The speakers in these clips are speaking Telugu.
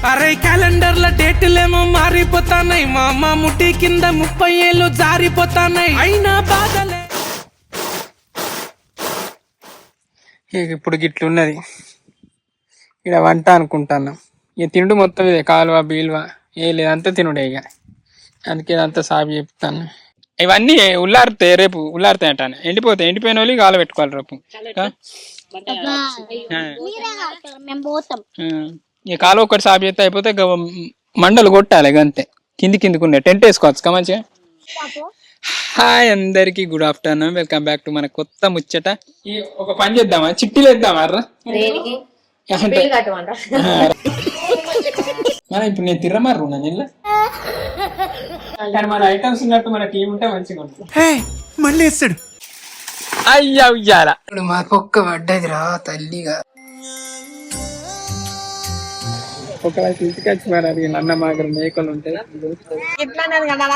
అరే క్యాలెండర్ల డేట్లేమో మారిపోతానాయి, మా అమ్మ ముట్టి కింద 30 ఏళ్ళు జారిపోతానాయి, అయినా బాధలే. ఇప్పుడు గిట్లున్నది ఇక వంట అనుకుంటాను. ఇక తిండు మొత్తం ఇదే, కాలువ బీలువ ఏ లేదంతా తినుడే ఇక. అందుకే ఇదంతా సాగు చెప్తాను. ఇవన్నీ ఉల్లారుతాయి, రేపు ఉల్లారుతాయి అంటాను. ఎండిపోయిన వాళ్ళు కాలు పెట్టుకోవాలి రేపు. ఇక కాలువ ఒకటి సాగు చేస్తే అయిపోతే మండలు కొట్టాలి అంతే. కిందికి ఉండే టెంట్ వేసుకోవచ్చు మంచిగా. హాయ్ అందరికి, good afternoon, welcome back to మన కొత్త ముచ్చట. ఈ ఒక పని చేద్దామా, చిట్టీలు వేద్దామా మన ఇప్పుడు నేను తిర్రమారు నిన్న మన ఐటమ్స్ ఉన్నట్టు మన టీం ఉంటే మంచిగా ఉంటుంది. మళ్ళీ వేస్తాడు అయ్యా ఉయ్యాల. ఇప్పుడు మాకు ఒక్క పడ్డది రా తల్లిగా. ఒకవేళ తీసుకొచ్చి మరి అది నన్న మాగర మేకలు ఉంటాయి.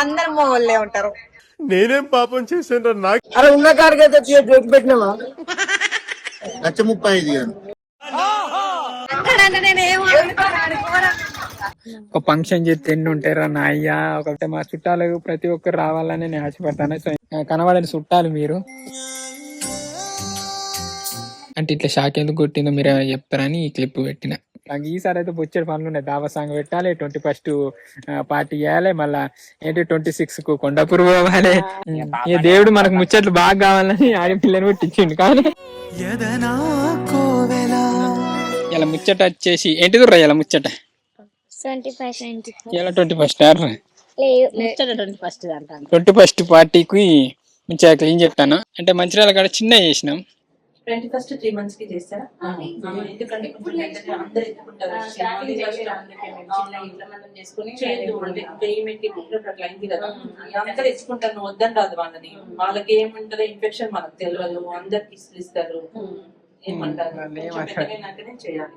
అందరు మోళ్ళే ఉంటారు. నేనేం పాపం చేశాను నాకు? అరే ఉన్న కాడికైతే జోకి పెట్టినావా? 135 ఒక ఫంక్షన్ చేస్తే ఎన్ని ఉంటారా నా అయ్యా. ఒకటే మా చుట్టాలు ప్రతి ఒక్కరు రావాలని నేను ఆశపడతాను. సో కనబడని చుట్టాలు మీరు అంటే ఇట్లా షాక్ ఎందుకు కొట్టిందో మీరు చెప్తారని ఈ క్లిప్ పెట్టిన. నాకు ఈసారి అయితే బొచ్చేడు పనులు ఉన్నాయి. దావా సాంగ్ పెట్టాలి, 21st పార్టీ చేయాలి, మళ్ళా ఏంటి 26కు కొండపూర్ పోవాలి. ఈ దేవుడు మనకు ముచ్చట్లు బాగా కావాలని ఆడపిల్లని పుట్టించిండు. కానీ ఇలా ముచ్చట వచ్చేసి ఏంటిది రా ఇలా ముచ్చట 21st పార్టీకి మంచిగా క్లీన్ చెప్తాను. అంటే మంచిర్యాల కాడ చిన్న చేసినాం. 21st 3 months కి చేస్తారా? ఎందుకంటే అందరూ ఎత్తుకుంటారు. అందరూ ఎత్తుకుంటారు, నువ్వు వద్దని రాదు వాళ్ళని. వాళ్ళకి ఏముంటారో ఇన్ఫెక్షన్ మనకు తెలియదు. అందరికి ఇస్తారు, ఏమంటారు చేయాలి.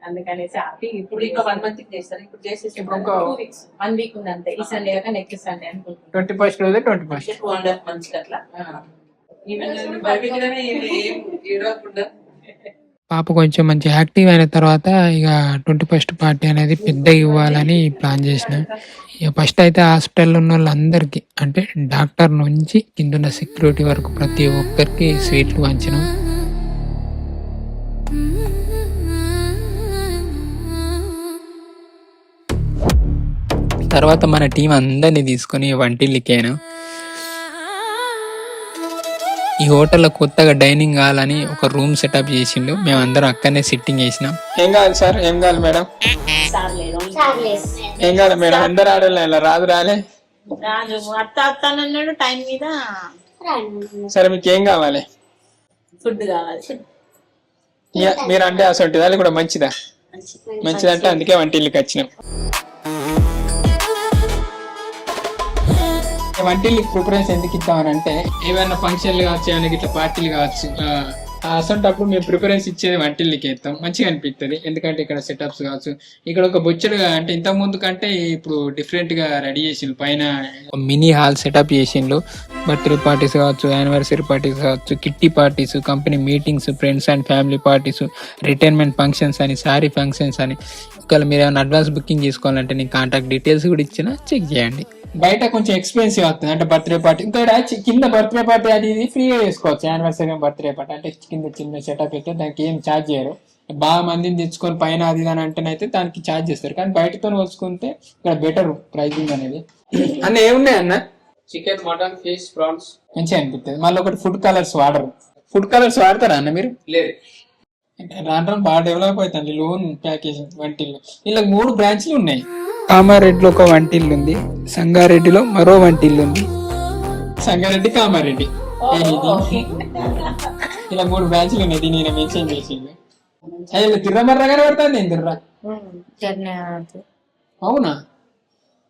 అందుకనేసి ఇప్పుడు ఇంకా 1 month కి చేస్తారు. ఇప్పుడు చేసేసి 2 weeks 1 week ఉంది అంతే. ఈ సండే కాక నెక్స్ట్ సండే అనుకుంటున్నాను. 21st రోజు 21st 2.5 months అట్లా. పాప కొంచెం మంచి యాక్టివ్ అయిన తర్వాత ఇక 21st పార్టీ అనేది పెద్దగా ఇవ్వాలని ప్లాన్ చేసిన. ఇక ఫస్ట్ అయితే హాస్పిటల్లో ఉన్న వాళ్ళందరికీ అంటే డాక్టర్ నుంచి కింద సెక్యూరిటీ వరకు ప్రతి ఒక్కరికి స్వీట్లు పంచినాం. తర్వాత మన టీం అందరినీ తీసుకొని వంటిల్లికాను. ఈ హోటల్లో కొత్తగా డైనింగ్ కావాలని ఒక రూమ్ సెటప్ చేసిండు. మేమందరం అక్కడనే సిట్టింగ్ చేసినాం. ఏం కావాలి సార్, ఏం కావాలి మేడం, ఏం కావాలి మేడం? అందరు ఆడలే ఇలా రాదు రాలే టైం మీద. సరే మీకు ఏం కావాలి? ఫుడ్ కావాలి. మీరు అంటే అసలు అది కూడా మంచిదా? మంచిదంటే అందుకే వంటిల్లికి వచ్చినాం. వంటిల్లికి ప్రిఫరెన్స్ ఎందుకు ఇస్తామని అంటే ఏమైనా ఫంక్షన్లు కావచ్చు, ఏమైనా ఇట్లా పార్టీలు కావచ్చు, అసంటప్పుడు మేము ప్రిఫరెన్స్ ఇచ్చేది వంటిల్లికి ఇస్తాం. మంచిగా అనిపిస్తుంది. ఎందుకంటే ఇక్కడ సెటప్స్ కావచ్చు, ఇక్కడ ఒక బొచ్చడుగా అంటే ఇంత ముందు కంటే ఇప్పుడు డిఫరెంట్ గా రెడీ చేసిండు. పైన మినీ హాల్ సెటప్ చేసిండు. బర్త్డే పార్టీస్ కావచ్చు, యానివర్సరీ పార్టీస్ కావచ్చు, kitty parties, company meetings, friends and family parties, retirement functions అని, సారీ ఫంక్షన్స్ అని. ఒకవేళ మీరు ఏమైనా అడ్వాన్స్ బుకింగ్ చేసుకోవాలంటే నేను కాంటాక్ట్ డీటెయిల్స్ కూడా ఇచ్చిన చెక్ చేయండి. బయట కొంచెం ఎక్స్పెన్సివ్ అవుతుంది అంటే బర్త్డే పార్టీ. ఇంకా కింద బర్త్డే పార్టీ అది ఇది ఫ్రీగా చేసుకోవచ్చు. యానివర్సరీ బర్త్డే పార్టీ అంటే కింద చిన్న సెటప్ అయితే దానికి ఏం ఛార్జ్ చేయరు. బాగా మందిని తెచ్చుకొని పైన అది అని అంటేనైతే దానికి ఛార్జ్ చేస్తారు. కానీ బయటతో పోల్చుకుంటే ఇక్కడ బెటర్ ప్రైజింగ్ అనేది. అన్న ఏమున్నాయి అన్న? చికెన్, మటన్, ఫిష్, ప్రాన్స్ మంచిగా అనిపిస్తుంది. మళ్ళీ ఒకటి ఫుడ్ కలర్స్ వాడరు. ఫుడ్ కలర్స్ వాడతారా అన్న మీరు? లేదు. రాను బాగా డెవలప్ అవుతుంది లోన్ ప్యాకేజింగ్ వంటిల్లో. ఇలా 3 బ్రాంచ్లు ఉన్నాయి. కామారెడ్డిలో ఒక వంటిల్లు ఉంది, సంగారెడ్డిలో మరో వంటిల్లు ఉంది, సంగారెడ్డి కామారెడ్డి ఇలా 3 బ్రాంచ్లు ఉన్నాయి. దీన్ని నేను మెన్షన్ చేసింది. అయ్యా తిర్రమర్రగానే పడుతుంది. నేను తిర్రా అవునా?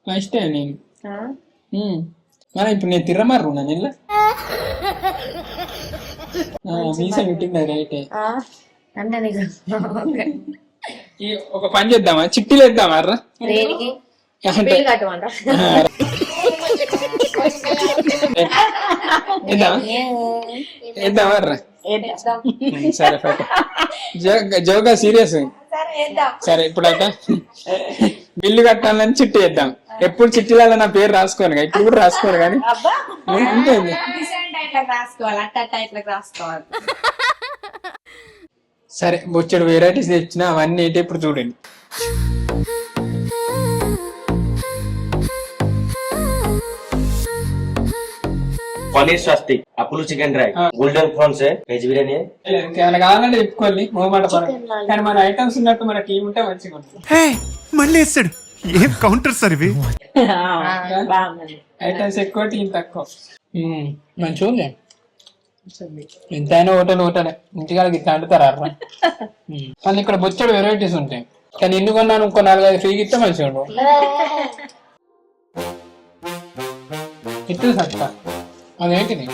ఫస్ట్ టైం నేను ఇప్పుడు నేను తిర్రమర్రు ఉన్నాను. ఇలా మీసా పెట్టింది రైటే. ఈ ఒక పని చేద్దామా, చిట్టీలు వేద్దామా రా? వేద్దామా రా? సరే జోగా సీరియస్ సరే ఇప్పుడు అయితే బిల్లు కట్టాలని చిట్టి వేద్దాం. ఎప్పుడు చిట్టిలలో నా పేరు రాసుకోను, ఇప్పుడు కూడా రాసుకోను కానీ ఇంకేంది. సరే బొచ్చడు వెరైటీస్ తెచ్చిన అవన్నీ ఏంటి ఇప్పుడు చూడండి. పనీర్ స్వస్తిక్, అప్పులు chicken dry, golden prawns, veg biryani. ఏమైనా కావాలంటే చెప్పుకోవాలి, మొహమాట పడదు. కానీ మన ఐటమ్స్ ఉన్నట్టు మన టీం ఉంటే మంచిగా ఉంటుంది. మళ్ళీ వేస్తాడు. ఏం కౌంటర్ సార్ ఇవి? ఐటమ్స్ ఎక్కువ టీం తక్కువ. మంచిగా ఉంది. ఎంతైనా హోటలే ఇంటికాడ ఇట్లా అంటుతారా? కానీ ఇక్కడ బొచ్చడు వెరైటీస్ ఉంటాయి. కానీ ఎన్ని కొన్నాను ఇంకో 4-5 ఫ్రీకి ఇస్తే మంచిగా ఉండవు. ఇట్టు సత్తా అదేంటిది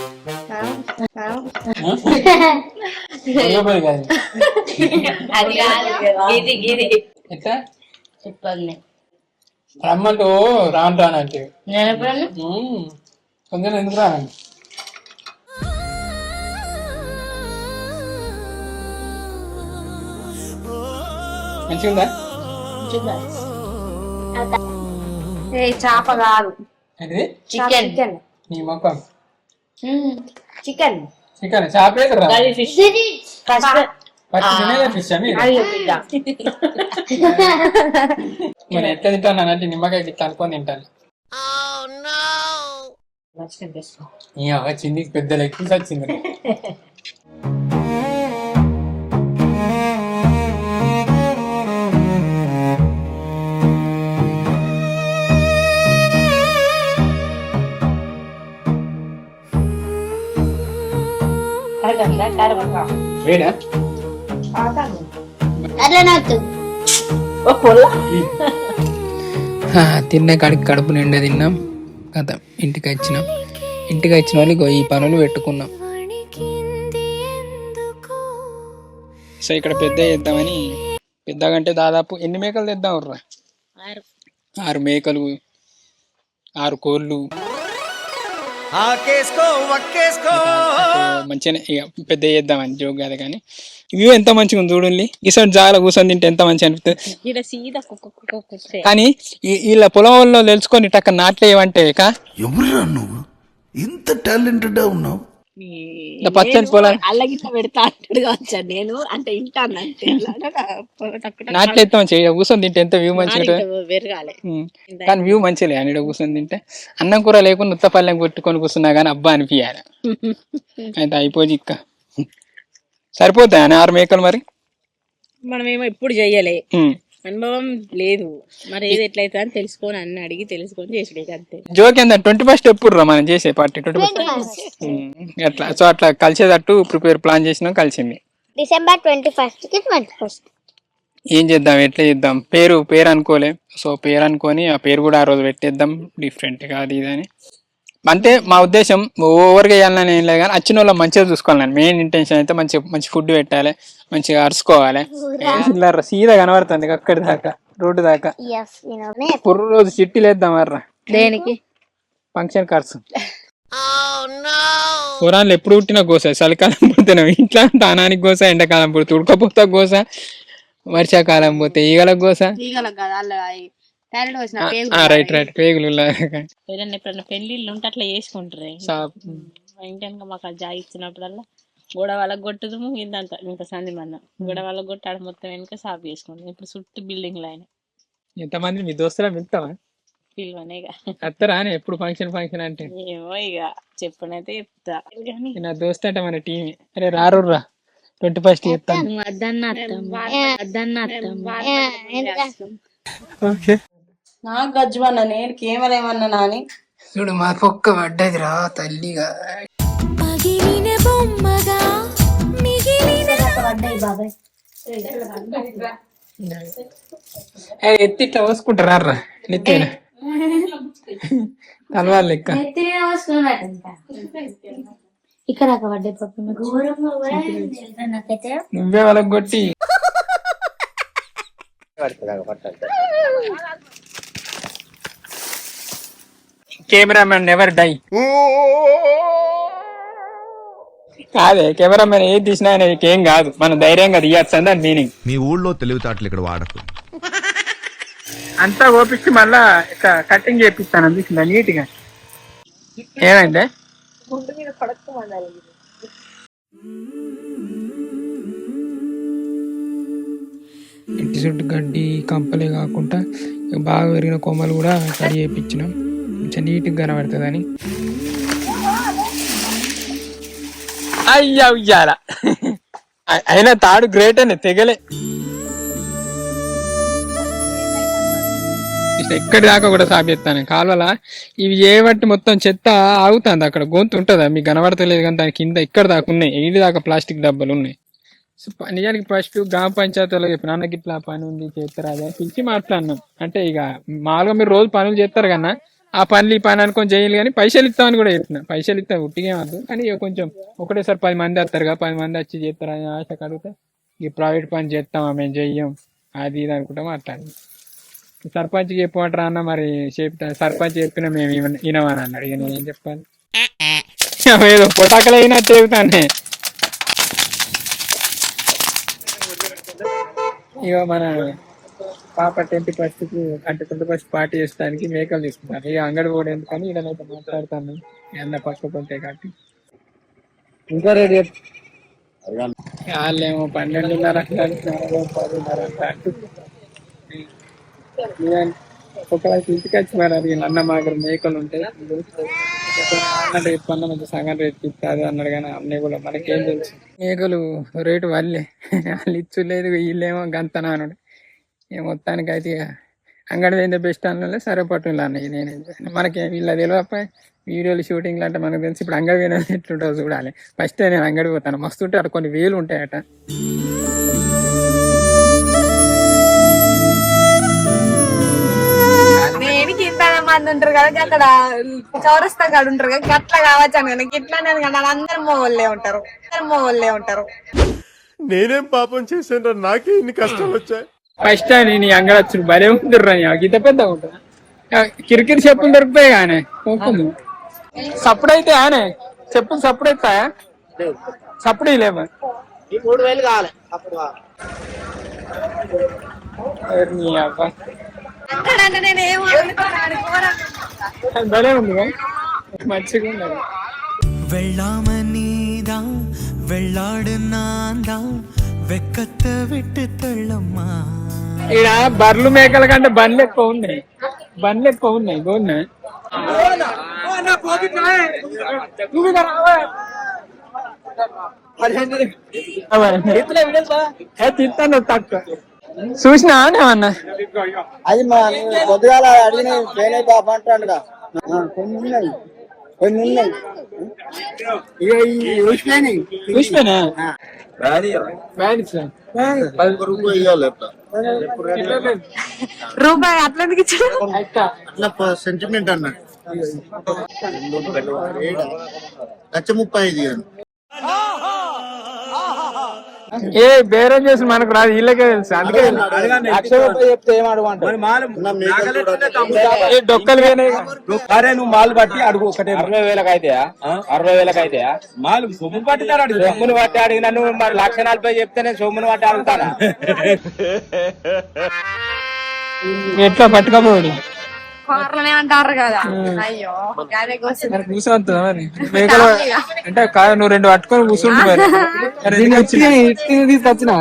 ఎట్లా రమ్మంటూ రానంటే కొంచెం ఎందుకు రానండి. మంచిగా చేప కాదు, అది చికెన్. నీ మొక్కం చికెన్ చికెన్ చేపే కదా ఫిష్ నేను ఎట్లా తింటానంటే నిమ్మకాయ ఇట్లా అనుకొని తింటాను. చిన్ని పెద్ద లెక్క వచ్చింది. వేడా తిన్న కాడికి కడుపు నిండా తిన్నాం కదా. ఇంటికి వచ్చిన వాళ్ళు ఈ పనులు పెట్టుకున్నాం. సో ఇక్కడ పెద్ద చేద్దామని, పెద్దగంటే దాదాపు ఎన్ని మేకలు తెద్దాం రా? 6 మేకలు, 6 కోళ్ళు. మంచిగానే ఇక పెద్ద చేద్దామని జోక్ కాదు కానీ వ్యూ ఎంత మంచిగా ఉంది చూడండి. ఈసారి జాగ్రత్త కూర్చొని తింటే ఎంత మంచిగా అనిపిస్తుంది. కానీ వీళ్ళ పొలంలో తెలుసుకొని టక్క నాట్లేయమంటే ఎవరురా నువ్వు ఇంత టాలెంటెడ్ ఉన్నావు? పచ్చని పొలం అల్లగిట్లా పెడతా అంటాడు కావచ్చా? నేను అంటే ఇంటాను అంటే నాట్లేస్తాం చేయ కూర్చొని తింటే ఎంత వ్యూ మంచిగా. కానీ వ్యూ మంచిగా అని కూర్చొని తింటే అన్నం కూర లేకుండా ఉత్తపల్లెం కొట్టుకొని కూర్చున్నా కానీ అబ్బా అనిపించాలి. అయితే అయిపోయి ఇక్క సరిపోతాయి 6 మేకలు. మరి మనమేమో ఎప్పుడు చెయ్యలే, అనుభవం లేదు. మరి ఏది ఎట్లయితే అని తెలుసుకొని అన్ని అడిగి తెలుసుకొని చేసి అంతే. జోక్ ఏంటంటే 21st ఎప్పుడు రా మనం చేసే పార్టీ? 21st అట్లా. సో అట్లా కలిసేటట్టు ప్లాన్ చేసినాం, కలిసింది. December 21st. ఏం చేద్దాం, ఎట్లా చేద్దాం? పేరు అనుకోలే. సో పేరు అనుకొని ఆ పేరు కూడా ఆ రోజు పెట్టేద్దాం డిఫరెంట్ గా అది ఇది అని. అంటే మా ఉద్దేశం ఓవర్గా వేయాలని ఏం లేదు కానీ వచ్చిన వాళ్ళ మంచిగా చూసుకోవాలి. మెయిన్ ఇంటెన్షన్ అయితే మంచి ఫుడ్ పెట్టాలి, మంచిగా అరుచుకోవాలి. సీదా కనబడుతుంది అక్కడి దాకా, రోడ్డు దాకా. పుర్రు రోజు చిట్టీలు వేద్దాం అర్రా. దేనికి? ఫంక్షన్ ఖర్చు. పురాణాలు ఎప్పుడు పుట్టినా గోస, చలికాలం పుడుతున్నావు ఇంట్లో తానానికి గోస, ఎండాకాలం పుడుతు ఉడకపోతా గోస, వర్షాకాలం పోతే ఈగలకు గోస. రైట్ పేగులు ఎప్పుడన్నా పెళ్లిళ్ళు ఉంటే అట్లా చేసుకుంటారు. ఇంటెనక మాకు జాయి ఇచ్చినప్పుడల్లా గోడ వాళ్ళకి కొట్టుదుము ఇంత సంది మన గోడ వాళ్ళకి కొట్టాడు మొత్తం వెనుక సాఫ్ చేసుకుంటాం. ఇప్పుడు చుట్టూ బిల్డింగ్లు ఆయన. ఎంతమంది మీ దోస్తులా పిలుస్తావా? పిలువనేగా అత్తరా అని ఎప్పుడు ఫంక్షన్ అంటే ఏమో ఇక చెప్పనైతే చెప్తా. నా దోస్తు అంటే మన టీం. అరే రారుర్రా 21st చెప్తాను. నాకు గజ్వన్న నేను కేవలేమన్నా నాని చూడు మా పొక్క పడ్డది రా తల్లిగా. ఎత్తి ఇట్లా పోసుకుంటారా రా నెత్తిన తలవాళ్ళు లెక్క. ఇక్కడ పడ్డాయి పప్పు నువ్వే వాళ్ళకి కొట్టి కెమెరామెన్ నెవర్ డై. కాదే కెమెరామెన్ ఏది తీసినా ఆయనకి ఏం కాదు, మనం ధైర్యంగా తీయచ్చు అని దాని మీనింగ్. మీ ఊళ్ళో తెలివితేటలు ఇక్కడ వాడకు. అంతా ఓపించి మళ్ళా ఇట్లా కటింగ్ చేపిస్తాను అనిపిస్తుందా నీట్ గా. ఏమైందే ఇంటి చుట్టూ గడ్డి కంపలే కాకుండా బాగా పెరిగిన కొమ్మలు కూడా కడి చేయించినాం, కొంచెం నీట్గా కనబడుతుందని. అయ్యా ఉయ్యాల అయినా తాడు గ్రేట్ అని తెగలే. ఎక్కడి దాకా కూడా సాబెత్తాను కాలువల ఇవి చేయబట్టి మొత్తం చెత్త ఆగుతుంది. అక్కడ గొంతు ఉంటుందా మీకు కనబడతలేదు, కానీ దాని కింద ఇక్కడ దాకా ఉన్నాయి, ఏడు దాకా ప్లాస్టిక్ డబ్బాలు ఉన్నాయి. సో నిజానికి ఫస్ట్ గ్రామ పంచాయతీలో చెప్పిన అన్నకి ఇట్లా పని ఉంది చేస్తారు అదే పిలిచి మాట్లాడినాం. అంటే ఇక మామూలుగా మీరు రోజు పనులు చేస్తారు కన్నా ఆ పనులు ఈ పని అనుకొని చేయాలి, కానీ పైసలు ఇస్తామని కూడా చెప్పిన. పైసలు ఇస్తాం ఉట్టిగా వద్దు, కానీ ఇక కొంచెం ఒకటేసారి 10 మంది వస్తారు కదా, 10 మంది వచ్చి చేస్తారని ఆశ కడిగితే ఈ ప్రైవేట్ పని చేస్తామా మేము చెయ్యం అది ఇది అనుకుంటా మాట్లాడి సర్పంచ్కి చెప్పమంటారా అన్న, మరి చెప్తా సర్పంచ్ చెప్పినా మేము వినమని అన్నాడు. ఇక నేనేం చెప్పాలి, ఏదో పొటాకలు అయినట్టు చెబుతానే. ఇక మన పాప 21st అంటే 21st పార్టీ చేసడానికి మేకలు తీసుకుంటాను. ఇక అంగడి కూడా ఎందుకని ఇడనైతే మాట్లాడుతాను అన్న పక్క కొంటే కాబట్టి. ఇంకా రెడీ వాళ్ళేమో 12:30 అంటూ ఒకవేళ ఇంటికి వచ్చి మరి అది అన్న మా దగ్గర మేకలు ఉంటాయి అన్న రేపు అన్న మంచి సగం రేటు ఇస్తుంది అన్నాడు, కానీ అన్నీ కూడా మనకేం తెలుసు. మేకలు రేటు వాళ్ళే ఇచ్చు లేదు, వీళ్ళేమో గంతనా అన్నాడు. మొత్తానికి అయితే అంగడి ఏందో బెస్ట్ అన్న సరే పట్టు అన్నయ్య నేనేం మనకి వీళ్ళ తెలియపై వీడియోలు షూటింగ్లు అంటే మనకు తెలిసి ఇప్పుడు అంగడి పోయిన ఎట్లుంటుందో చూడాలి. ఫస్ట్ నేను అంగడి పోతాను, మస్తు ఉంటే అక్కడ కొన్ని వేలు ఉంటాయట. దేనికి ఇంత మంది ఉంటారు కదా అక్కడ చౌరస్తా కాడ ఉంటారు కదా, గట్లా కావచ్చు అని ఇట్లా అందరు మోగోళ్ళే ఉంటారు. నేనేం పాపం చేశాను, నాకే ఇన్ని కష్టాలు వచ్చాయి. ఫస్ట్ టైం నీ అంగడి వచ్చి భలే ఉంటుండ్రా, గీత పెద్ద ఉంటుంది. కిరికిరి చెప్పులు దొరికిపోయి కానీ కొనుక్కుంది. సప్పుడైతే ఆనే చెప్పులు సప్పుడు అవుతాయా? సప్పుడు లేవా? 3000 కావాలి అప్పుడు. భలే ఉంది మంచిగా ఉన్నది. வெள்ளாம வெள்ளாடுனாந்தா வெக்கத்தை விட்டு தள்ளம்மா. ఇక్కడ బర్రెలు మేకల కంటే బండ్లు ఎక్కువ ఉన్నాయి, బాగున్నాయి. తింటాను తక్కువ చూసినా ఏమన్నా అది మా పొద్దుగాల అడిగిన పేనే పాప అంటాడు. కొన్ని ఉన్నాయి చూసినా రూపాయి అట్లా ఎందుకు ఇచ్చాడు? సెంటిమెంట్ అన్న 135 ఏ బేరం చేసి మనకు రాదు, వీళ్ళకే తెలుసు. అందుకే చెప్తే ఏం అడగంటారు డొక్కలు అరే నువ్వు మాలు బట్టి అడుగు, ఒకటే 60,000 అయితే మాలు సొమ్ము పట్టినాడు, అడుగు సొమ్మును బట్టి అడిగిన నువ్వు మరి 140,000 చెప్తే నేను సొమ్మును బట్టి అడుగుతానా? ఎట్లా పట్టుకోపోడు కార్లనే అంటారు కదా. అయ్యో కూర్చోవద్దా మరి మేకలు అంటే కాదు, నువ్వు 2 పట్టుకొని కూర్చుంటు తీసుకొచ్చిన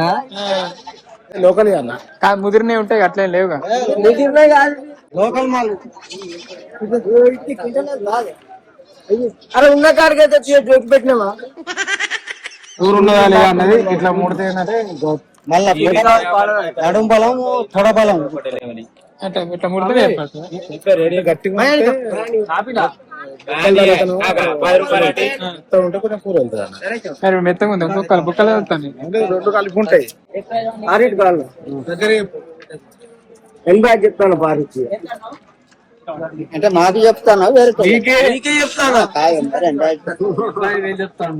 లోకల్ కాదు ముదిరినవి ఉంటాయి అట్లే లేవుగా. లోకల్ మాల్ అరే ఉన్న కాడికైతే జోకి పెట్టినావా? ఊరున్నదా లేదా అన్నది ఇట్లా ముడితే మళ్ళీ నడుం బలం తొడ బలం అంటే ఇట్లా ముడితే గట్టిగా మరి మెత్తగా ఉంది, బుక్కలు వెళ్తాను 2 కలిపి ఉంటాయి. చెప్తాను పారించి అంటే మాకు చెప్తాను వేరే చెప్తాను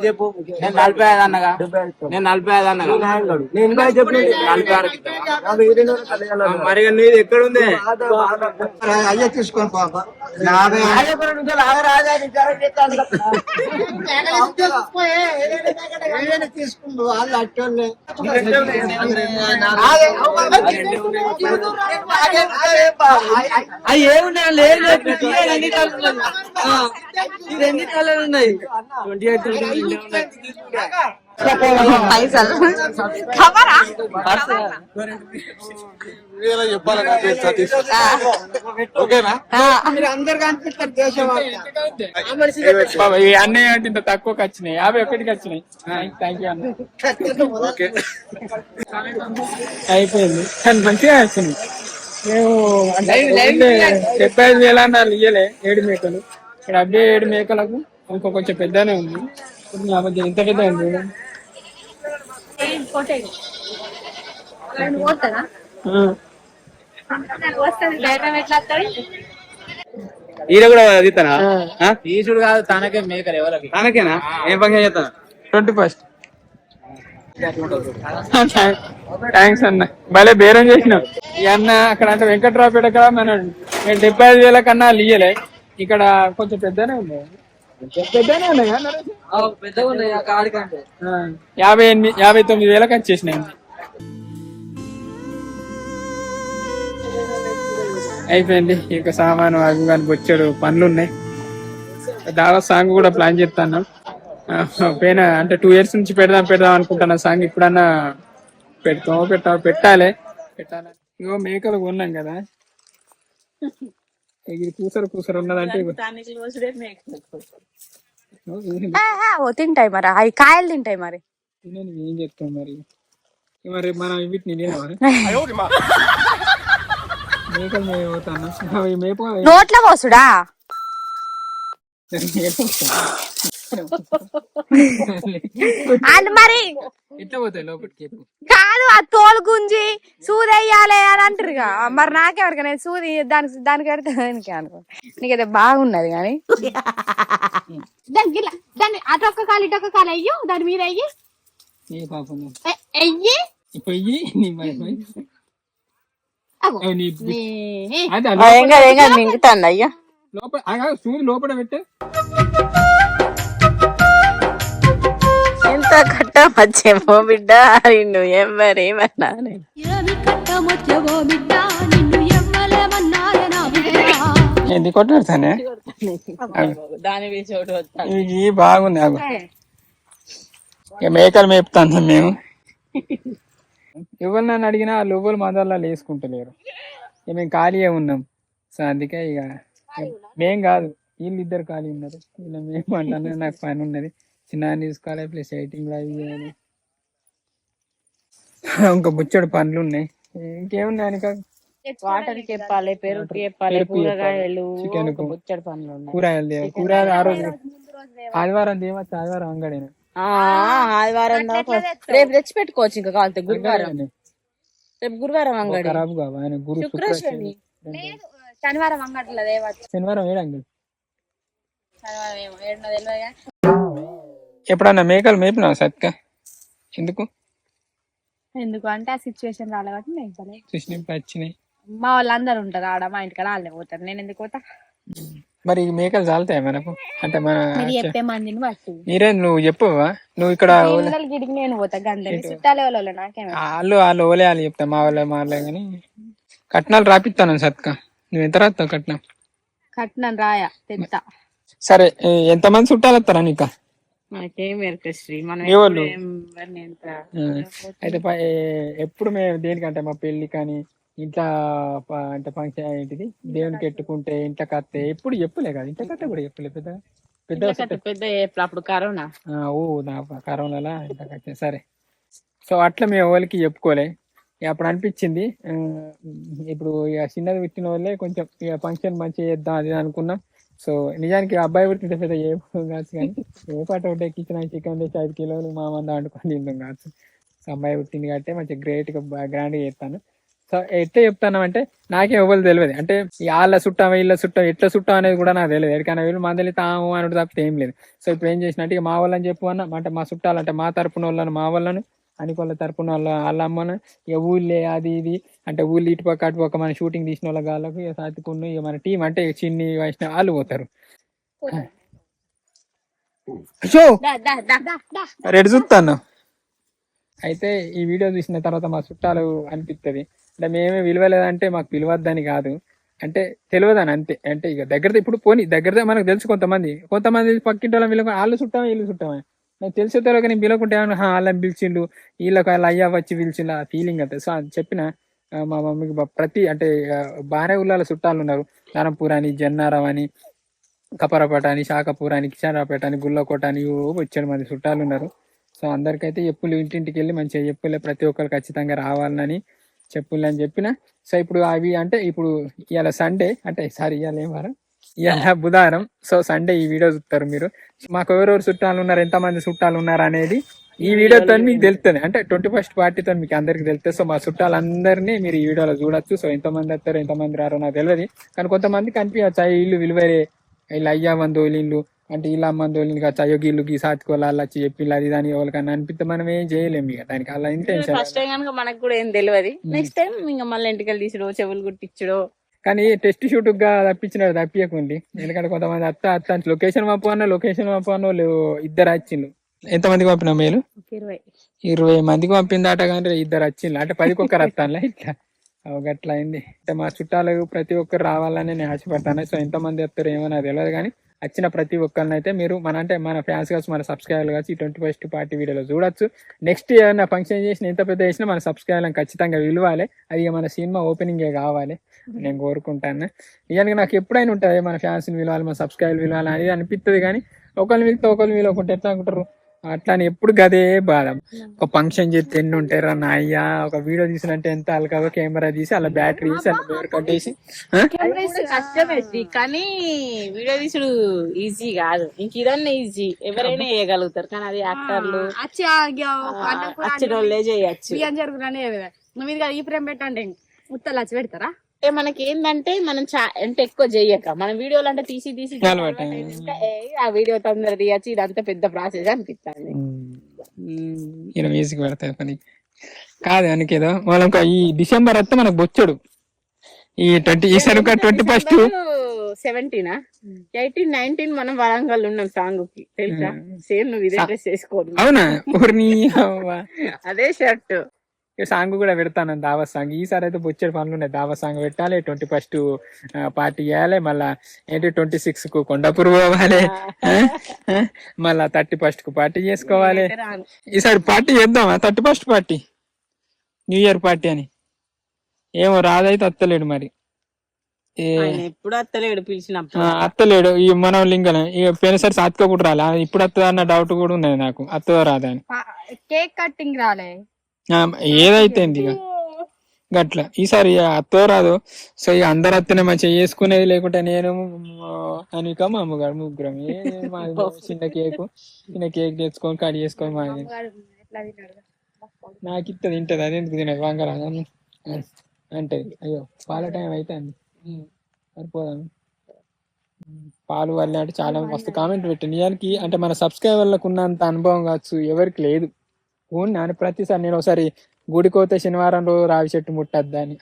చెప్పు. నేను 45 అన్నగా, నేను 45 అన్నగా, 46 మరి నీది ఎక్కడుంది? అయ్యే తీసుకొని పాప తీసుకుంటూ వాళ్ళు అట్టోళ్ళే అవి ఏమున్నాయి లేదు ఎన్ని కలర్ ఉన్నాయి పైసలు కవరా మీరు అందరు కనిపిస్తారు దేశం అన్నీ అంటే ఇంత తక్కువకి వచ్చినాయి, 51కి వచ్చినాయి. థ్యాంక్ యూ అన్న. అయిపోయింది కానీ మంచిగా వచ్చింది. మేము అంటే 75,000 అన్నారు ఇయ్యలే 7 మేకలు. ఇక్కడ అబ్బే 7 మేకలకు ఇంకో కొంచెం పెద్దనే ఉంది. ఇప్పుడు నా మధ్య ఇంత పెద్ద ఉంది. ఈయన కూడా తీస్తానా? తీసుడు కాదు, తనకే మేకలు. ఎవరికి? తనకేనా? ఏం ఫంక్షన్ చేస్తాను? 21st. థ్యాంక్స్ అన్న, భలే బేరం చేసినాం. ఈ అన్న అక్కడ అంటే వెంకట్రావుపేట కదా, మనం 75,000 కన్నా ఇయ్యలే. ఇక్కడ కొంచెం పెద్దనే ఉంది, పెద్దనే ఉన్నాయి కదా 59,000 వచ్చేసినాయి. అయిపోయింది. ఇక సామాను అవి కానీ బొచ్చాడు పనులు ఉన్నాయి. దావా సాంగ్ కూడా ప్లాన్ చేస్తాను. పైన అంటే 2 years నుంచి పెడదాం అనుకుంటున్నా సాంగ్. ఇప్పుడన్నా పెట్టాలి. ఇగో మేకలు కొన్నాం కదా, ఇది కూసరు ఉన్నదంటే తింటాయి మరి, అవి కాయలు తింటాయి మరి. ఏం చెప్తాం మరి మనం వీటిని మేకలు మేపుతాను. నోట్ల పోసుడా అని మరి ఎట్లా పోతాయి లోపలికి? కాదు, ఆ తోలు గుంజి సూది వేయాలి అని అంటారుగా. మరి నాకెవరికైనా సూది దానికి పెడితే అనుకో. నీకైతే బాగున్నది కానీ దాన్ని అటొక్క కాలు ఇటొక్క కాలు అయ్యో దాని మీద అయ్యి అయ్యి మింగుతాను అయ్యా. సూది లోపల పెట్టే ఎంత కట్టమచ్చేమో బిడ్డ నిన్ను ఎవ్వరేమన్నా. ఏంది కొట్టాడుతానే ఇవి బాగున్నాయి. ఇక మేకలు మేపుతాను మేము. ఎవరు నన్ను అడిగినా లోపల మదర్లా వేసుకుంటలేరు. ఇక మేము ఖాళీగా ఉన్నాం. సో అందుకే ఇక మేం కాదు, వీళ్ళిద్దరు ఖాళీ ఉన్నారు. ఇలా మేము అంటాను, నాకు పని ఉన్నది, చిన్న తీసుకోవాలి, ప్లస్ ఎయిటింగ్ అవి చేయాలి, ఇంకా బుచ్చడు పనులు ఉన్నాయి. ఇంకేమున్నాయి అని వాటర్ చెప్పాలి, పెరుగు చెప్పాలి, కూరగాయలు, బుచ్చడి పనులు ఉన్నాయి. కూరగాయలు ఆ రోజు ఆదివారం దేవచ్చు, ఆదివారం అంగడేనా? ఆదివారం రేపు తెచ్చి పెట్టుకోవచ్చు. ఇంకా కావాలి గురువారం, రేపు గురువారం అంగడి, ఖరాబ్ కావు ఆయన గురు శనివారం అంగట్లో తేవచ్చు. శనివారం ఏడంగడి. ఎప్పుడన్నా మేకలు మేపినావు సత్క? ఎందుకు అంటే ఆ సిచ్యువేషన్ రాలే కాబట్టి మేకలే వచ్చినాయి. మా వాళ్ళందరూ ఉంటారు ఆడ, మా ఇంటికి వాళ్ళే పోతారు, నేను ఎందుకు పోతా? మరి మేకలు చాలుతాయి మనకు? అంటే మన చెప్పే మందిని బట్టి మీరే నువ్వు చెప్పవా? నువ్వు ఇక్కడ గిడికి నేను పోతా గందని చుట్టాలే వాళ్ళు నాకేమో వాళ్ళు ఓలేయాలి చెప్తా, మా వాళ్ళే కానీ కట్నాలు రాపిస్తాను సత్క. నువ్వు ఎంత రాస్తావు కట్నం? కట్నం రాయా తెత్తా. సరే, ఎంతమంది చుట్టాలు వస్తారా నీకు? అయితే ఎప్పుడు మేము దేనికంటే మా పెళ్లి కానీ ఇంట్లో అంటే ఫంక్షన్ ఏంటిది దేవునికి ఎట్టుకుంటే ఇంట్లో కత్తే ఎప్పుడు చెప్పలే కదా, ఇంట్లో కత్తే కూడా చెప్పలే. పెద్ద అప్పుడు కరోనా కరోనాలా ఇంట్లో కత్తే. సరే, సో అట్లా మేము వాళ్ళకి చెప్పుకోలే. అప్పుడు అనిపించింది ఇప్పుడు ఇక చిన్నది పెట్టిన వాళ్ళే కొంచెం ఇక ఫంక్షన్ మంచిగా చేద్దాం అది అనుకున్నాం. సో నిజానికి అబ్బాయి పుట్టిన పెద్ద ఏ కాదు కానీ ఏ పాట ఒకటి ఎక్కించిన చికెన్ తెచ్చి 5 kilos మా మంది వండుకొని తిందాం కాదు. సో అమ్మాయి పుట్టింది కాబట్టి మంచిగా గ్రేట్గా గ్రాండ్గా చేస్తాను. సో సో ఎట్లా చెప్తానంటే నాకే ఎవరు తెలియదు, అంటే వాళ్ళ చుట్టాం వీళ్ళ చుట్టాం ఎట్లా చుట్టాం అనేది కూడా నాకు తెలియదు. ఎక్కడికైనా వీళ్ళు మందలి తాము అని తప్పితే ఏం లేదు. సో ఇప్పుడు ఏం చేసినట్టు ఇక మా వాళ్ళని చెప్పు అన్న, అంటే మా చుట్టాలు అంటే మా తరపున వాళ్ళని మా వాళ్ళను అనికోళ్ళ తరపున వాళ్ళ అమ్మను ఇక ఊళ్ళే అది ఇది అంటే ఊళ్ళు ఇటుపక్క అటుపక్క మన షూటింగ్ తీసిన వాళ్ళ గాళ్ళకు ఇక సాతికున్న ఇక మన టీం అంటే చిన్ని వైష్ణవ్ వాళ్ళు పోతారు. రెడ్ చూస్తాను. అయితే ఈ వీడియో చూసిన తర్వాత మా చుట్టాలు అనిపిస్తుంది, అంటే మేమే విలువలేదంటే మాకు పిలవద్దని కాదు, అంటే తెలియదని అంతే. అంటే ఇక దగ్గర ఇప్పుడు పోనీ దగ్గర మనకు తెలుసు, కొంతమంది పక్కింటి వాళ్ళని పిలవ వాళ్ళు చుట్టామా వీళ్ళు చుట్టామా నాకు తెలిసే తెలియక నేను పిలవకుంటే వాళ్ళని పిలిచిండు వీళ్ళకి వాళ్ళ అయ్యా వచ్చి పిలిచిండు ఆ ఫీలింగ్ అంతే. సో అది చెప్పిన మా మమ్మీకి ప్రతి అంటే బానే ఊళ్ళలో చుట్టాలు ఉన్నారు, ధనంపూర్ అని, జన్నారం అని, కపరపేట అని, శాఖపూర్ అని, కిషన్రాపేట అని, గుల్లకోట అని వచ్చాడు మంది చుట్టాలు ఉన్నారు. సో అందరికైతే చెప్పులు ఇంటింటికి వెళ్ళి మంచిగా చెప్పులే ప్రతి ఒక్కరు ఖచ్చితంగా రావాలని చెప్పులు అని చెప్పిన. సో ఇప్పుడు అవి అంటే ఇప్పుడు ఇవాళ సండే అంటే సారీ ఇవాళ ఏం వారం, ఇవాళ బుధవారం. సో సండే ఈ వీడియో చూస్తారు మీరు. మాకు ఎవరెవరు చుట్టాలు ఉన్నారు, ఎంతమంది చుట్టాలు ఉన్నారు అనేది ఈ వీడియోతో మీకు తెలుస్తుంది, అంటే 21st పార్టీతో మీకు అందరికి తెలుస్తుంది. సో మా చుట్టాలందరినీ మీరు ఈ వీడియోలో చూడొచ్చు. సో ఎంతమంది వస్తారు ఎంతమంది రారో నాకు తెలియదు, కానీ కొంతమంది కనిపించచ్చు ఇల్లు విలువరే వీళ్ళు అయ్యా మందోళ్ళు అంటే ఇలా మందోళ్ళు కావచ్చు, అయ్యో గీళ్ళు గీ సాతుకోవాలి వాళ్ళు వచ్చి చెప్పి అది దాని ఎవరికన్నా అనిపిస్తే మనం ఏం చేయలేము ఇక దానికి అలా ఇంటెన్షన్. ఫస్ట్ టైం కనుక మనకు కూడా ఏం తెలియదు, నెక్స్ట్ టైం ఇంకా మళ్ళీ ఇంటికి తీసుడు చెవులు కుట్టించడు. కానీ టెస్ట్ షూట్ గా తప్పించినాడు తప్పియకుండి, ఎందుకంటే కొంతమంది అత్త లొకేషన్ పంపు అన్న వాళ్ళు ఇద్దరు వచ్చిండ్రు. ఎంతమందికి పంపినా మేలు 20 మందికి పంపిందట, కానీ ఇద్దరు వచ్చిండ్రు అంటే 10కి ఒక్కరు వస్తానులే ఇట్లా గట్లా అయింది. అంటే మా చుట్టాలు ప్రతి ఒక్కరు రావాలని నేను ఆశపడతాను. సో ఎంతమంది వస్తారు ఏమో నాకు తెలియదు, కానీ వచ్చిన ప్రతి ఒక్కరిని అయితే మీరు మన ఫ్యాన్స్ కావచ్చు మన సబ్స్క్రైబర్లు కావచ్చు ఈ 21st పార్టీ వీడియోలో చూడొచ్చు. నెక్స్ట్ ఏమైనా ఫంక్షన్ చేసినా ఎంత పెద్ద చేసినా మన సబ్స్క్రైబర్లను ఖచ్చితంగా విలువాలి, అది మన సినిమా ఓపెనింగే కావాలి నేను కోరుకుంటాను. నిజానికి నాకు ఎప్పుడైనా ఉంటుంది మన ఫ్యాన్స్ని విలువాలి, మన సబ్స్క్రైబర్లు విలువాలి అనేది అనిపిస్తుంది, కానీ ఒకరిని వెళ్తే ఒకరిని విలువకుంటే ఎట్లా అనుకుంటారు అట్లా అని ఎప్పుడు గదే బాధ. ఒక ఫంక్షన్ చేస్తే ఎన్ని ఉంటారా నా అయ్యా, ఒక వీడియో తీసినంటే ఎంత అలకాగా కెమెరా తీసి అలా బ్యాటరీ తీసి అలా బేర్ కట్టేసి కష్టమే, కానీ వీడియో తీసుడు ఈజీ కాదు, ఇంక ఇదన్నా ఈజీ ఎవరైనా చేయగలుగుతారు, కానీ అది యాక్టర్లు వచ్చిన వాళ్ళే చేయచ్చు. ఈ ఫ్రేమ్ పెట్టండి ముత్తలు వచ్చి పెడతారా? మనకి ఏంటంటే మనం అంటే ఎక్కువ చెయ్యక మన వీడియోలు అంటే తీసి ఆ వీడియో తొందర తీయచ్చు, ఇదంతా పెద్ద ప్రాసెస్ అనిపిస్తుంది. మ్యూజిక్ పెడతాయి పని కాదు అనుకేదో మనం ఈ డిసెంబర్ వస్తే మనకు బొచ్చడు ఈ 21st 17, 18, 19 మనం వరంగల్ ఉన్నాం సాంగ్ కి తెలుసా, సేమ్ నువ్వు ఇదే డ్రెస్ చేసుకోవాలి. అవునా అదే షర్ట్ సాంగ్ కూడా పెడతాను దావా సాంగ్. ఈసారి అయితే బొచ్చడి పనులు ఉన్నాయి, దావా సాంగ్ పెట్టాలి, 21st పార్టీ చేయాలి, మళ్ళా ఏంటి 26 కు కొండాపూర్ పోవాలి, మళ్ళా 31st కు పార్టీ చేసుకోవాలి. ఈసారి పార్టీ చేద్దామా 31st party new year party అని. ఏమో రాదైతే అత్తలేడు మరి, ఎప్పుడు అత్తలేడు పిలిచినప్పుడు అత్తలేడు ఈ మన లింగం పోయినసారి సాత్కో కూడా రాలే, ఇప్పుడు అత్త అన్న డౌట్ కూడా ఉన్నది నాకు, అత్తదో రాదా అని. కేక్ కట్టింగ్ రాలే ఏదైతే ఇక గట్లా ఈసారి అత్తో రాదు. సో ఇక అందరు అత్తనే మంచిగా చేసుకునేది, లేకుంటే నేను అనిక మా అమ్మగారు ముగ్గురం చిన్న కేక్ తెచ్చుకొని కట్ చేసుకొని మాది నాకు ఇస్తుంది తింటది, అది ఎందుకు తినదు వంగరా అంటే అయ్యో పాల టైం అయితే అండి సరిపోదాను. పాలు వల్ల అంటే చాలా మస్తు కామెంట్ పెట్టి నిజానికి అంటే మన సబ్స్క్రైబర్లకు ఉన్నంత అనుభవం కావచ్చు ఎవరికి లేదు. నాన్న ప్రతిసారి నేను ఒకసారి గుడికోతే శనివారం రోజు రావి చెట్టు ముట్టద్దని,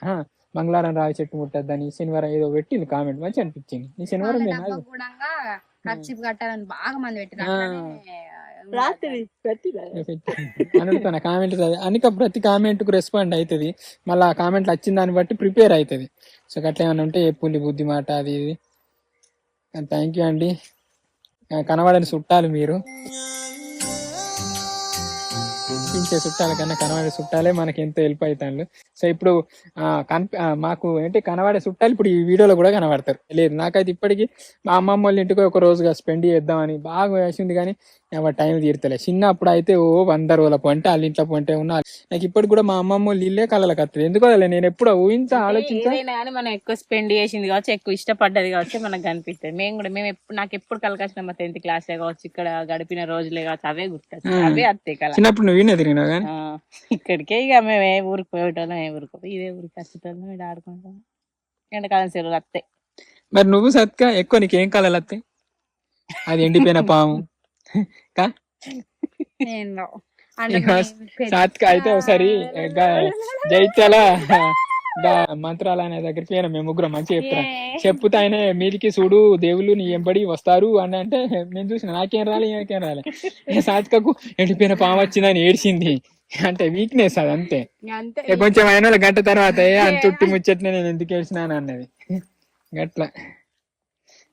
మంగళవారం రావి చెట్టు ముట్టద్దని, శనివారం ఏదో పెట్టింది కామెంట్ మంచి అనిపించింది. ఈ శనివారం అనుకున్నా కామెంట్ అనిక ప్రతి కామెంట్ కు రెస్పాండ్ అవుతుంది, మళ్ళీ ఆ కామెంట్లు వచ్చిన దాన్ని బట్టి ప్రిపేర్ అవుతుంది. సో అట్లా ఏమన్నా ఉంటే ఎప్పుడు బుద్ధి మాట అది ఇది. థ్యాంక్ యూ అండి, కనబడని చుట్టాలు మీరు, పించే చుట్టాల కన్నా కనబడే చుట్టాలే మనకి ఎంతో హెల్ప్ అవుతాను. సో ఇప్పుడు మాకు ఏంటి కనబడే చుట్టాలు ఇప్పుడు ఈ వీడియోలో కూడా కనబడతారు. లేదు నాకైతే ఇప్పటికీ మా అమ్మమ్మ వాళ్ళ ఇంటికి ఒక రోజుగా స్పెండ్ చేద్దామని బాగా వేసింది, కానీ టైం తీరుతలే. చిన్నప్పుడు అయితే 100 రోజుల పొంటే వాళ్ళ ఇంట్లో పొంటే ఉన్నా నాకు ఇప్పటికి కూడా మా అమ్మమ్మ వాళ్ళు ఇల్లే కళ్ళకి వస్తుంది. ఎందుకో నేను ఎప్పుడు ఊహించా ఆలోచించా, మనం ఎక్కువ స్పెండ్ చేసింది కావచ్చు, ఎక్కువ ఇష్టపడ్డది కావచ్చు మనకు కనిపిస్తుంది. మేము ఎప్పుడు నాకు ఎప్పుడు కలకాసిన మా 10th క్లాస్ కావచ్చు, ఇక్కడ గడిపిన రోజులే కావచ్చు, అవే గుర్తొచ్చు, అవే అత్తే కల. చిన్నప్పుడు నువ్వు వినేది తిరిగినావు కానీ ఇక్కడికే ఇక మేము ఏ ఊరికి పోయేటోళ్ళం ఏ ఊరికి ఇదే ఊరికి వచ్చేటోళ్ళం ఇక్కడ ఆడుకుంటాం ఎండాకాలం సెలవులు వస్తాయి. మరి నువ్వు సత్కా ఎక్కువ నీకేం కళలు వస్తాయి? అది ఎండిపోయిన పాము కా సాత్కా అయితే ఒకసారి జైత్యాల మంత్రాల అనే దగ్గరికి పోయినా మేము ముగ్గురం మంచిగా చెప్తారా చెప్పుతా ఆయన మీదికి చూడు దేవుళ్ళు నీ ఎంబడి వస్తారు అని అంటే నేను చూసిన నాకేం రాలే సాత్కకు ఎండిపోయిన పాము వచ్చిందని ఏడ్చింది. అంటే వీక్నెస్ అది అంతే. కొంచెం అయిన గంట తర్వాత అంతుట్టి ముచ్చట్నే నేను ఎందుకు ఏడ్చినాను అన్నది గట్లా.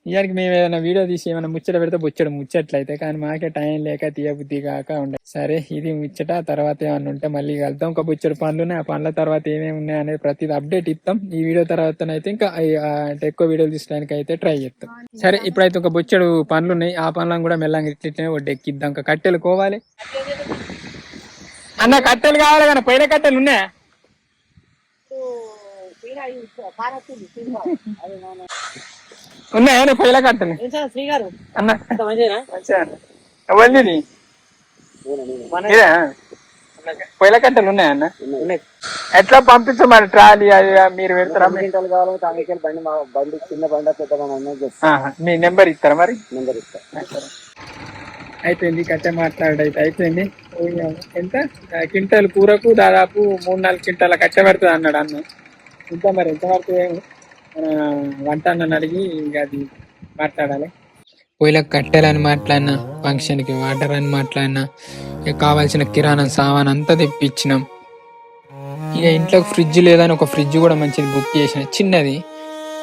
ఇయానికి మేము ఏదైనా వీడియో తీసి ఏమైనా ముచ్చట పెడితే ముచ్చట్లయితే కానీ మాకే టైం లేక తీయబుద్ధి కాక ఉండే. సరే ఇది ముచ్చట, తర్వాత ఏమన్నా ఉంటే మళ్ళీ కలుద్దాం. ఒక బుచ్చడి పనులు ఉన్నాయి, ఆ పనుల తర్వాత ఏమేమి ఉన్నాయి అనేది ప్రతిదీ అప్డేట్ ఇస్తాం. ఈ వీడియో తర్వాతనైతే ఇంకా అంటే ఎక్కువ వీడియోలు తీసడానికి అయితే ట్రై చేస్తాం. సరే ఇప్పుడైతే ఒక బుచ్చడు పనులు ఉన్నాయి, ఆ పనులను కూడా మెల్లంగా ఇట్లనే ఒడ్డెక్కిద్దాం. ఇంకా కట్టెలు కోవాలి అన్న, కట్టెలు కావాలి కానీ పైన కట్టెలు ఉన్నాయా? ఉన్నాయా పొయ్యిల కట్టెలు అన్న? ఎవరిది పొయ్యిల కట్టెలు ఉన్నాయా అన్న? ఎట్లా పంపించమని ట్రాలీ అది మీరు పెడతారా? బండి చిన్న బండి పెద్ద మీ నెంబర్ ఇస్తారా? మరి నెంబర్ ఇస్తా. అయిపోయింది కట్టె మాట్లాడైతే అయిపోయింది. ఎంత క్వింటల్ కూరకు దాదాపు 3-4 క్వింటాల కట్టె పడుతుంది అన్నాడు అన్న. ఇంకా మరి ఎంత పడుతుంది వంట అన్న అడిగి ఇంకా అది మాట్లాడాలి. పొయ్యిలకు కట్టెలని మాట్లాడినా, ఫంక్షన్కి వాటర్ అని మాట్లాడినా, ఇక కావాల్సిన కిరాణా సామాన్ అంతా తెప్పించినాం. ఇక ఇంట్లో ఫ్రిడ్జ్ లేదని ఒక ఫ్రిడ్జ్ కూడా మంచిది బుక్ చేసిన, చిన్నది.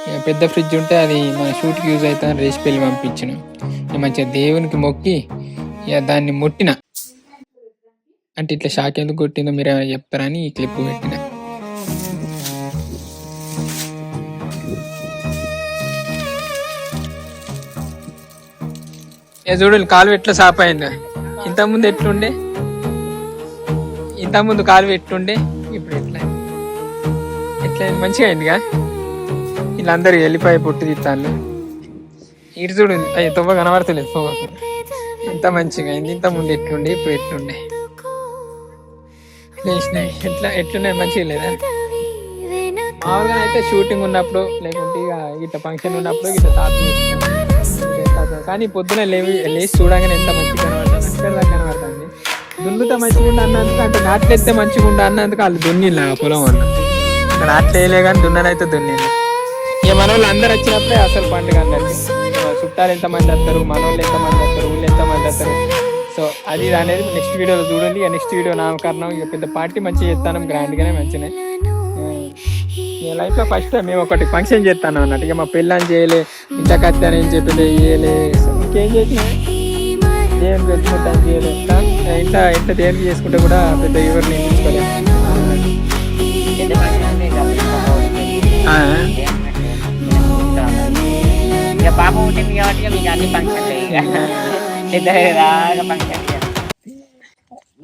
ఇక పెద్ద ఫ్రిడ్జ్ ఉంటే అది మన షూట్కి యూజ్ అవుతుందని రేసి పెళ్ళి పంపించినాం. ఇక మంచిగా దేవునికి మొక్కి ఇక దాన్ని ముట్టిన. అంటే ఇట్లా షాక్ ఎందుకు కొట్టిందో మీరు చెప్తారని ఈ క్లిప్ పెట్టిన. చూడండి కాలు ఎట్లా సాప్ అయిందా. ఇంతకుముందు ఎట్లుండే, ఇంతకుముందు కాలు ఎట్లుండే, ఇప్పుడు ఎట్లా మంచిగా అయిందిగా. వీళ్ళందరూ వెళ్ళిపోయి పొట్టు తీస్తాను. ఇటు చూడు అయ్యి తొవ్వ కనబడతలేదు. తొవ్వ ఇంత మంచిగా అయింది. ఇంతకుముందు ఎట్లుండే ఇప్పుడు ఎట్లుండే లేచినాయి. ఎట్లున్నాయి మంచిగా లేదా? మామూలుగా అయితే షూటింగ్ ఉన్నప్పుడు లేకుంటే ఇక ఇట్లా ఫంక్షన్ ఉన్నప్పుడు ఇట్లా తాత. కానీ పొద్దున లేచి చూడగానే ఎంత మంచిగా కనబడుతుంది. దున్నుతా మంచిగా ఉండ అన్నందుకు, అంటే నాట్లెత్తే మంచిగా ఉండ అన్నందుకు వాళ్ళు దున్నిలా పొలం వాళ్ళు. నాట్లేయలే కానీ దున్ననైతే దున్నిలే. ఇక మన వాళ్ళు అందరు వచ్చినప్పుడే అసలు పండుగ అందరికి. చుట్టాలు ఎంతమంది వస్తారు, మన వాళ్ళు ఎంతమంది వస్తారు, ఊళ్ళు ఎంతమంది వస్తారు. సో అది అనేది నెక్స్ట్ వీడియోలో చూడండి. ఇక నెక్స్ట్ వీడియో నామకరణం, ఇక పెద్ద పార్టీ మంచిగా చేస్తాను, గ్రాండ్గానే మంచిగా. ఈ లైఫ్లో ఫస్ట్ టైం మేము ఒకటి ఫంక్షన్ చేస్తాను అన్నట్టు. ఇక మా పెళ్ళని చేయలే, ఇంత కత్తాను ఏం చెప్పలే, చేయలే, ఇంకేం చేసినా ఏం పెట్టుకుంటాను చేయలే. ఇంత దేనికి చేసుకుంటే కూడా పెద్ద ఎవరిని తీసుకోలేదు. పాపం ఉంటుంది కాబట్టి మీకు అన్ని ఫంక్షన్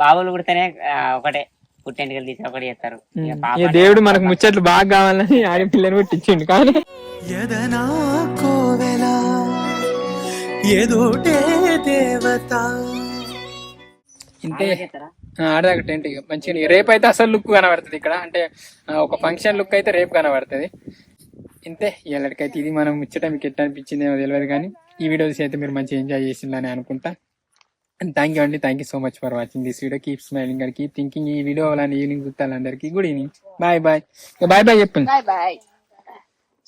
బాబులు పుడితేనే ఒకటే పుట్టెంటుకలు తీసి ఒకటి చేస్తారు. దేవుడు మనకు ముచ్చట్లు బాగా కావాలని ఆడపిల్లని పుట్టించిండు. కానీ ఇంతే ఆడదాకా టెంట్ మంచిగా. రేపు అయితే అసలు లుక్ కనబడుతుంది ఇక్కడ. అంటే ఒక ఫంక్షన్ లుక్ అయితే రేపు కనబడుతుంది. ఇంతే ఇలాంటికైతే ఇది మనం ముచ్చట. మీకు ఎట్లా అనిపించింది ఏమో తెలియదు, కానీ ఈ వీడియోస్ అయితే మీరు మంచిగా ఎంజాయ్ చేసిందని అనుకుంటా. అండ్ థ్యాంక్ యూ అండి. Thank you so much for watching this video. Keep smiling and keep thinking. ఈ వీడియో అలానే ఈవినింగ్ చూస్తాను అందరికి. Good evening, bye bye. Bye bye చెప్పండి.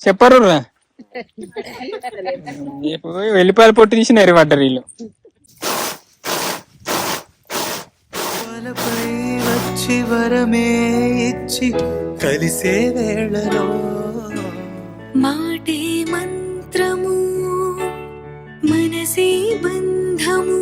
చెప్పరు వెళ్ళిపోయాలి పొట్టు తీసిన ఎరవడ్డారు వీళ్ళు. వచ్చి వరమే ఇచ్చి కలిసే వేళలో మాటే మంత్రము మనసే బంధము.